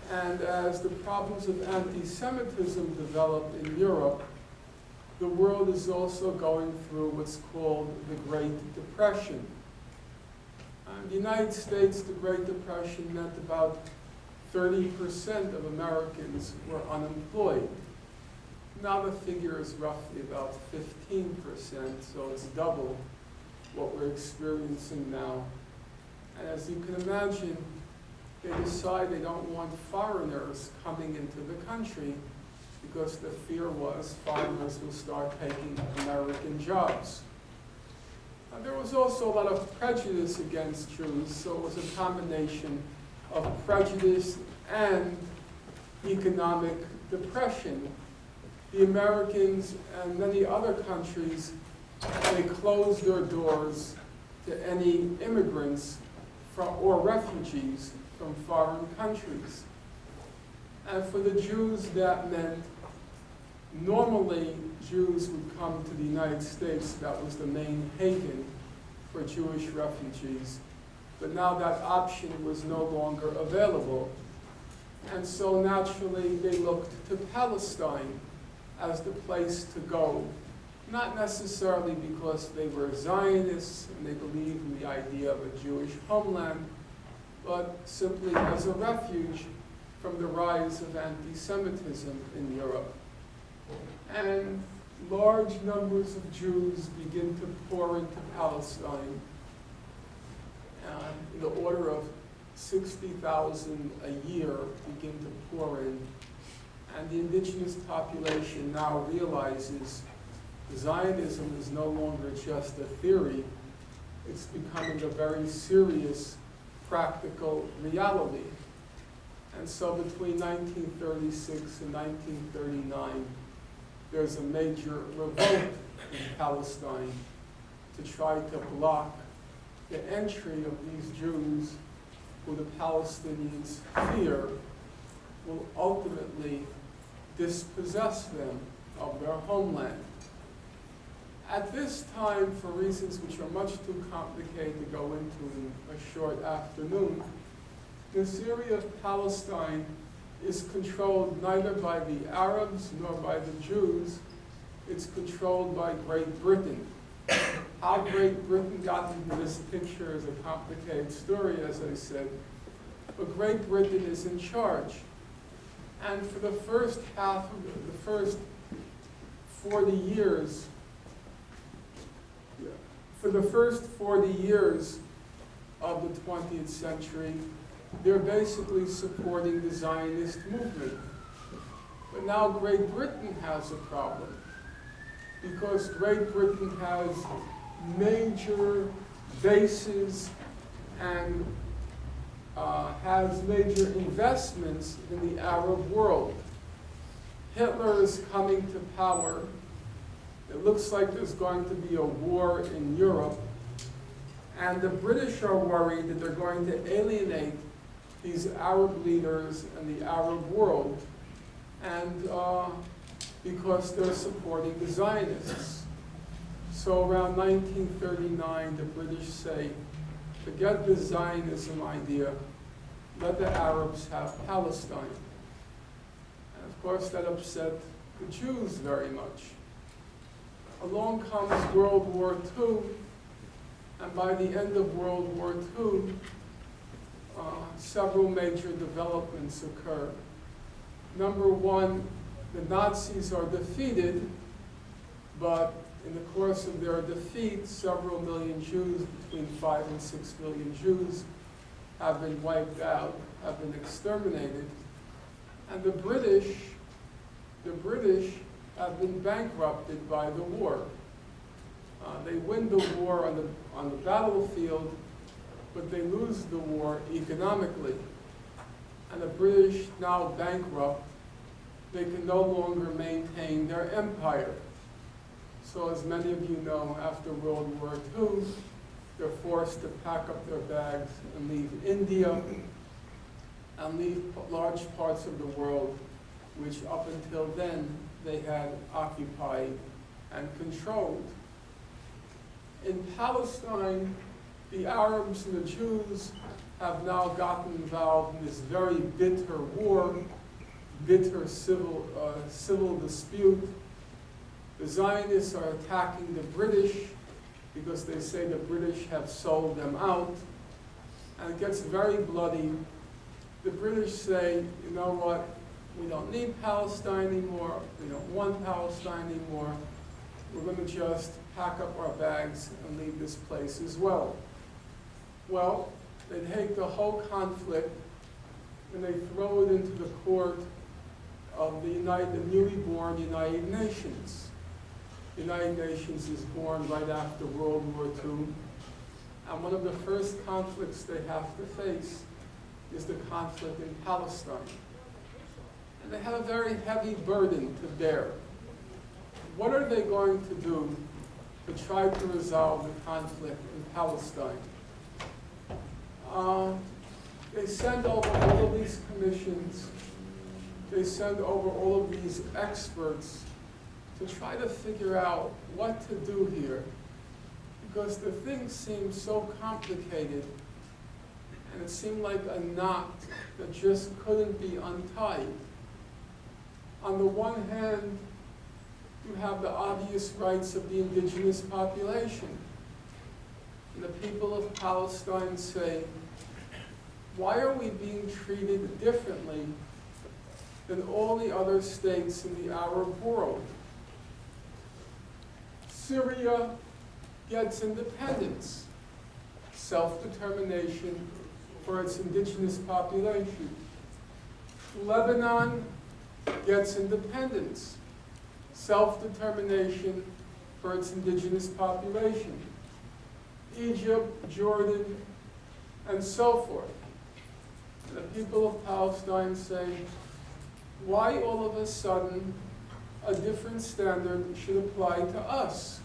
And as the problems of anti-Semitism developed in Europe, the world is also going through what's called the Great Depression. In the United States, the Great Depression meant about 30% of Americans were unemployed. Now the figure is roughly about 15%, so it's double what we're experiencing now. And as you can imagine, they decide they don't want foreigners coming into the country because the fear was foreigners will start taking American jobs. There was also a lot of prejudice against Jews, so it was a combination of prejudice and economic depression. The Americans and many other countries, they closed their doors to any immigrants or refugees from foreign countries. And for the Jews, that meant normally Jews would come to the United States. That was the main haven for Jewish refugees. But now that option was no longer available. And so naturally they looked to Palestine as the place to go, not necessarily because they were Zionists and they believed in the idea of a Jewish homeland, but simply as a refuge from the rise of anti-Semitism in Europe. And large numbers of Jews begin to pour into Palestine, in the order of 60,000 a year begin to pour in. And the indigenous population now realizes Zionism is no longer just a theory, it's becoming a very serious practical reality. And so between 1936 and 1939, there's a major revolt in Palestine to try to block the entry of these Jews who the Palestinians fear will ultimately dispossess them of their homeland. At this time, for reasons which are much too complicated to go into in a short afternoon, this area of Palestine is controlled neither by the Arabs nor by the Jews. It's controlled by Great Britain. How Great Britain got into this picture is a complicated story, as I said, but Great Britain is in charge. And for the first 40 years, for the first 40 years of the 20th century, they're basically supporting the Zionist movement. But now Great Britain has a problem, because Great Britain has major bases and has major investments in the Arab world. Hitler is coming to power. It looks like there's going to be a war in Europe, and the British are worried that they're going to alienate these Arab leaders and the Arab world, and because they're supporting the Zionists. So around 1939, the British say, forget the Zionism idea, let the Arabs have Palestine. And of course that upset the Jews very much. Along comes World War II, and by the end of World War II, several major developments occur. Number one, the Nazis are defeated, but in the course of their defeat, several million Jews, between 5 and 6 million Jews, have been wiped out, have been exterminated. And the British have been bankrupted by the war. They win the war on the battlefield, but they lose the war economically. And the British, now bankrupt, they can no longer maintain their empire. So as many of you know, after World War II, they're forced to pack up their bags and leave India and leave large parts of the world which up until then they had occupied and controlled. In Palestine, the Arabs and the Jews have now gotten involved in this very bitter war, bitter civil dispute. The Zionists are attacking the British because they say the British have sold them out. And it gets very bloody. The British say, you know what, we don't need Palestine anymore, we don't want Palestine anymore, we're going to just pack up our bags and leave this place as well. Well, they take the whole conflict and they throw it into the court of the newly born United Nations. The United Nations is born right after World War II, and one of the first conflicts they have to face is the conflict in Palestine. And they have a very heavy burden to bear. What are they going to do to try to resolve the conflict in Palestine? They send over all of these commissions, they send over all of these experts to try to figure out what to do here, because the thing seemed so complicated, and it seemed like a knot that just couldn't be untied. On the one hand, you have the obvious rights of the indigenous population. And the people of Palestine say, why are we being treated differently than all the other states in the Arab world? Syria gets independence, self-determination for its indigenous population. Lebanon gets independence, self-determination for its indigenous population. Egypt, Jordan, and so forth. And the people of Palestine say, why all of a sudden a different standard should apply to us?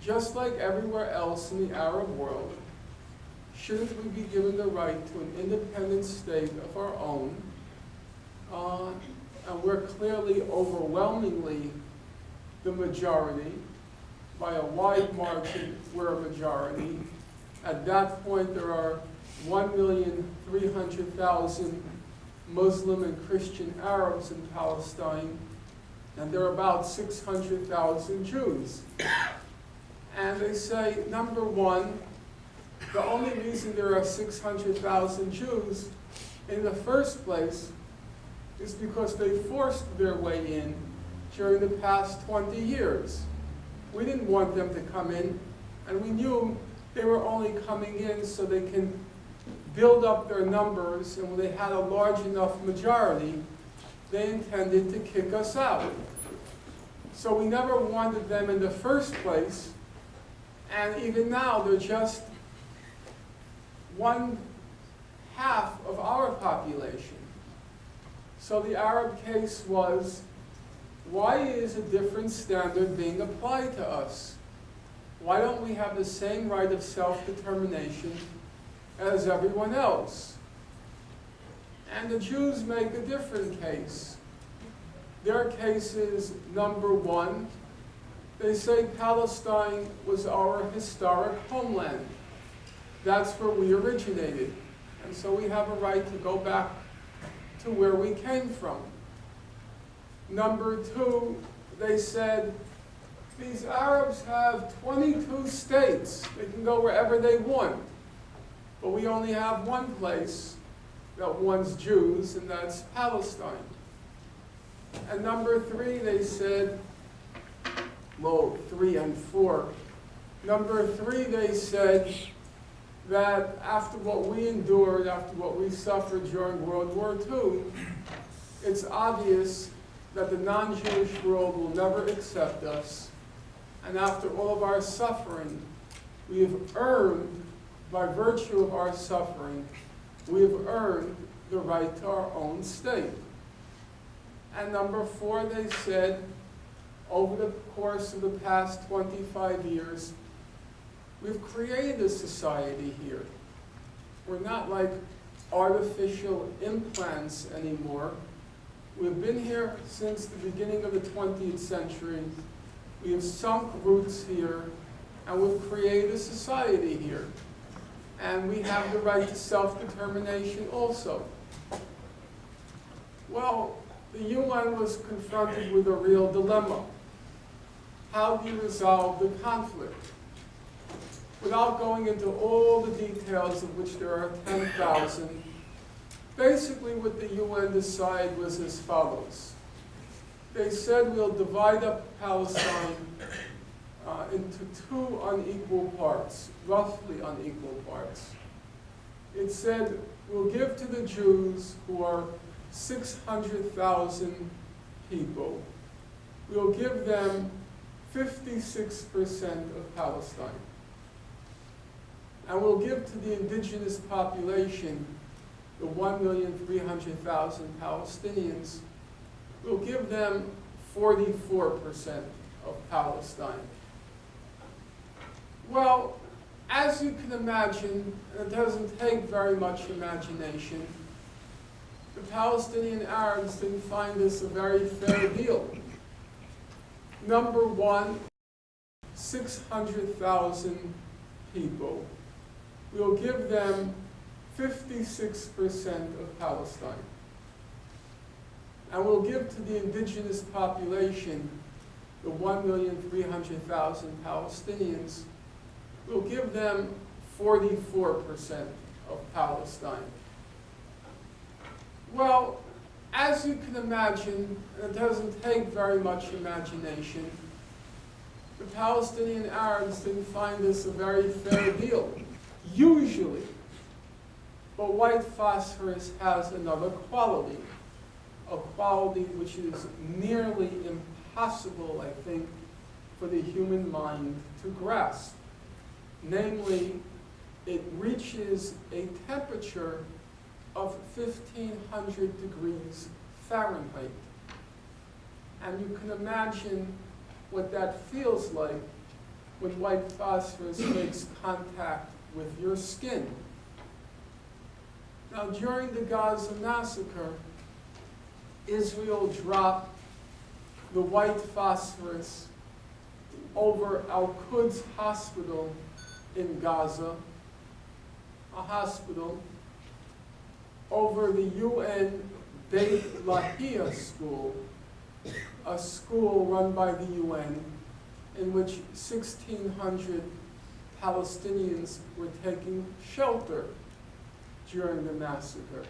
Just like everywhere else in the Arab world, shouldn't we be given the right to an independent state of our own? And we're clearly, overwhelmingly, the majority. By a wide margin, we're a majority. At that point, there are 1,300,000 Muslim and Christian Arabs in Palestine, and there are about 600,000 Jews. And they say, number one, the only reason there are 600,000 Jews in the first place is because they forced their way in during the past 20 years. We didn't want them to come in, and we knew they were only coming in so they can build up their numbers, and when they had a large enough majority, they intended to kick us out. So we never wanted them in the first place, and even now they're just 1/2 of our population. So the Arab case was, why is a different standard being applied to us? Why don't we have the same right of self-determination as everyone else? And the Jews make a different case. Their case is, number one, they say Palestine was our historic homeland. That's where we originated. And so we have a right to go back to where we came from. Number two, they said, these Arabs have 22 states. They can go wherever they want. But we only have one place that wants Jews, and that's Palestine. And number three, they said, well, 3 and 4. Number three, they said that after what we endured, after what we suffered during World War II, it's obvious that the non-Jewish world will never accept us. And after all of our suffering, we have earned, by virtue of our suffering, we have earned the right to our own state. And number four, they said, over the course of the past 25 years, we've created a society here. We're not like artificial implants anymore. We've been here since the beginning of the 20th century. We have sunk roots here, and we've created a society here. and we have the right to self-determination also. Well, the UN was confronted with a real dilemma. How do you resolve the conflict? Without going into all the details, of which there are 10,000, basically what the UN decided was as follows. They said we'll divide up Palestine into two unequal parts, roughly unequal parts. It said we'll give to the Jews, who are 600,000 people, we'll give them 56% of Palestine. And we'll give to the indigenous population, the 1,300,000 Palestinians, we'll give them 44% of Palestine. Well, as you can imagine, and it doesn't take very much imagination, the Palestinian Arabs didn't find this a very fair deal. Number one, 600,000 people. We'll give them 56% of Palestine. And we'll give to the indigenous population, the 1,300,000 Palestinians, we'll give them 44% of Palestine. Well, as you can imagine, and it doesn't take very much imagination, the Palestinian Arabs didn't find this a very fair deal. Usually, but white phosphorus has another quality, a quality which is nearly impossible, I think, for the human mind to grasp. Namely, it reaches a temperature of 1,500 degrees Fahrenheit. And you can imagine what that feels like when white phosphorus makes contact with your skin. Now, during the Gaza massacre, Israel dropped the white phosphorus over Al-Quds hospital in Gaza, a hospital, over the UN Beit Lahia school, a school run by the UN in which 1,600 Palestinians were taking shelter during the massacre.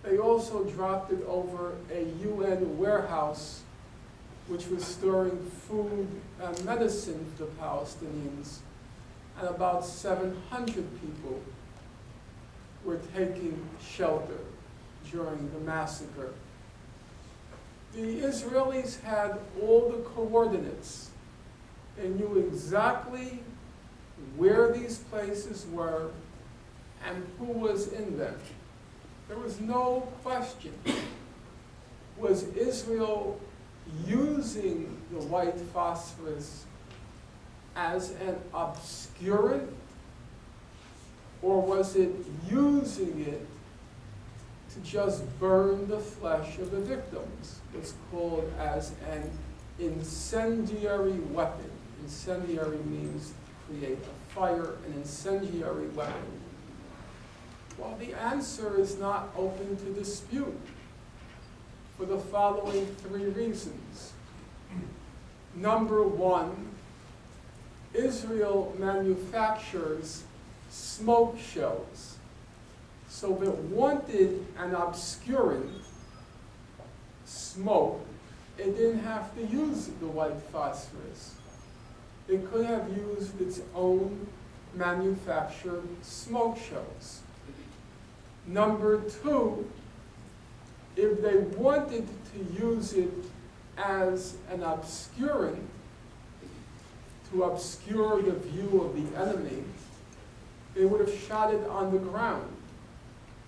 They also dropped it over a UN warehouse which was storing food and medicine for the Palestinians, and about 700 people were taking shelter during the massacre. The Israelis had all the coordinates. They knew exactly where these places were and who was in them. There was no question. Was Israel using the white phosphorus as an obscurant, or was it using it to just burn the flesh of the victims? It's called as an incendiary weapon. Incendiary means to create a fire, an incendiary weapon. Well, the answer is not open to dispute for the following three reasons. Number one, Israel manufactures smoke shells. So if it wanted an obscurant, smoke, it didn't have to use the white phosphorus. It could have used its own manufactured smoke shells. Number two, if they wanted to use it as an obscurant, to obscure the view of the enemy, they would have shot it on the ground.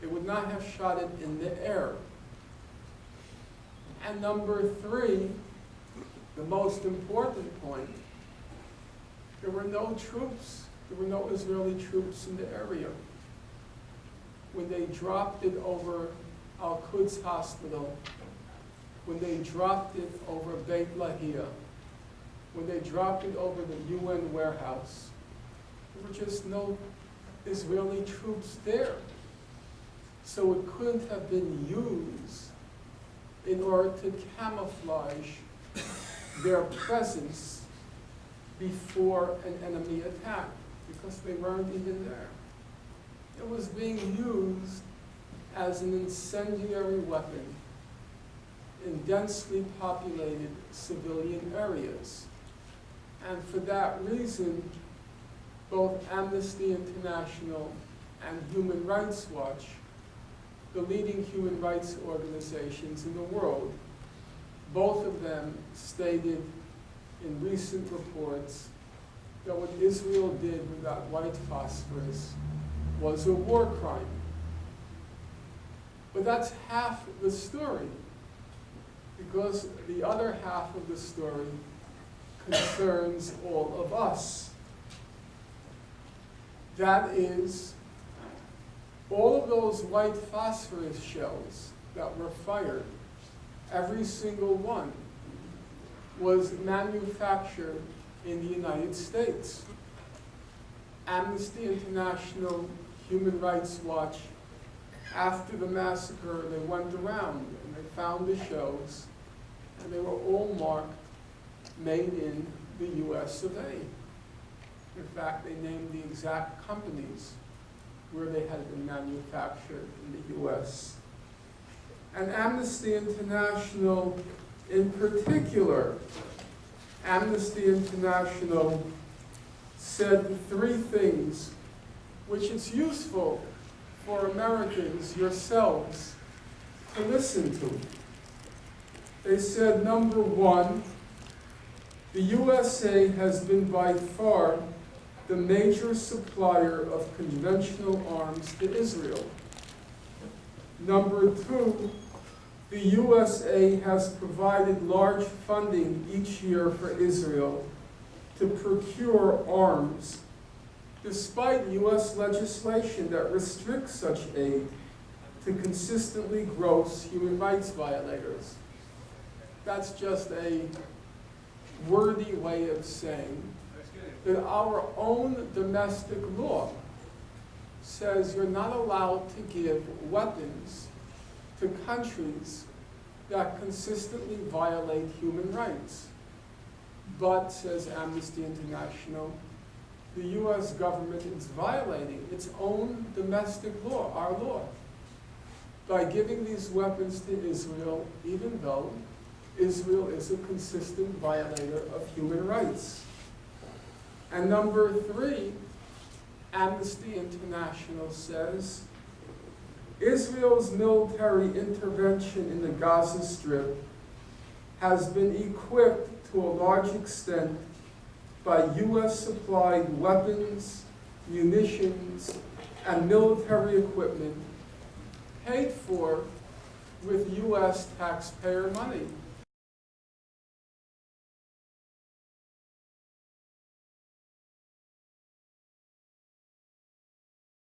They would not have shot it in the air. And number three, the most important point, there were no troops, there were no Israeli troops in the area. When they dropped it over Al-Quds hospital, when they dropped it over Beit Lahia, when they dropped it over the UN warehouse, there were just no Israeli troops there. So it couldn't have been used in order to camouflage their presence before an enemy attack, because they weren't even there. It was being used as an incendiary weapon in densely populated civilian areas. And for that reason, both Amnesty International and Human Rights Watch, the leading human rights organizations in the world, both of them stated in recent reports that what Israel did with that white phosphorus was a war crime. But that's half the story, because the other half of the story concerns all of us. That is, all of those white phosphorus shells that were fired, every single one, was manufactured in the United States. Amnesty International, Human Rights Watch, after the massacre, they went around and they found the shells, and they were all marked made in the US of A. In fact, they named the exact companies where they had been manufactured in the US. And Amnesty International in particular, Amnesty International said three things which it's useful for Americans, yourselves, to listen to. They said, number one, the USA has been by far the major supplier of conventional arms to Israel. Number two, the USA has provided large funding each year for Israel to procure arms, despite US legislation that restricts such aid to consistently gross human rights violators. That's just a wordy way of saying that our own domestic law says you're not allowed to give weapons to countries that consistently violate human rights. But, says Amnesty International, the US government is violating its own domestic law, our law, by giving these weapons to Israel, even though Israel is a consistent violator of human rights. And number three, Amnesty International says, Israel's military intervention in the Gaza Strip has been equipped to a large extent by US-supplied weapons, munitions, and military equipment paid for with US taxpayer money.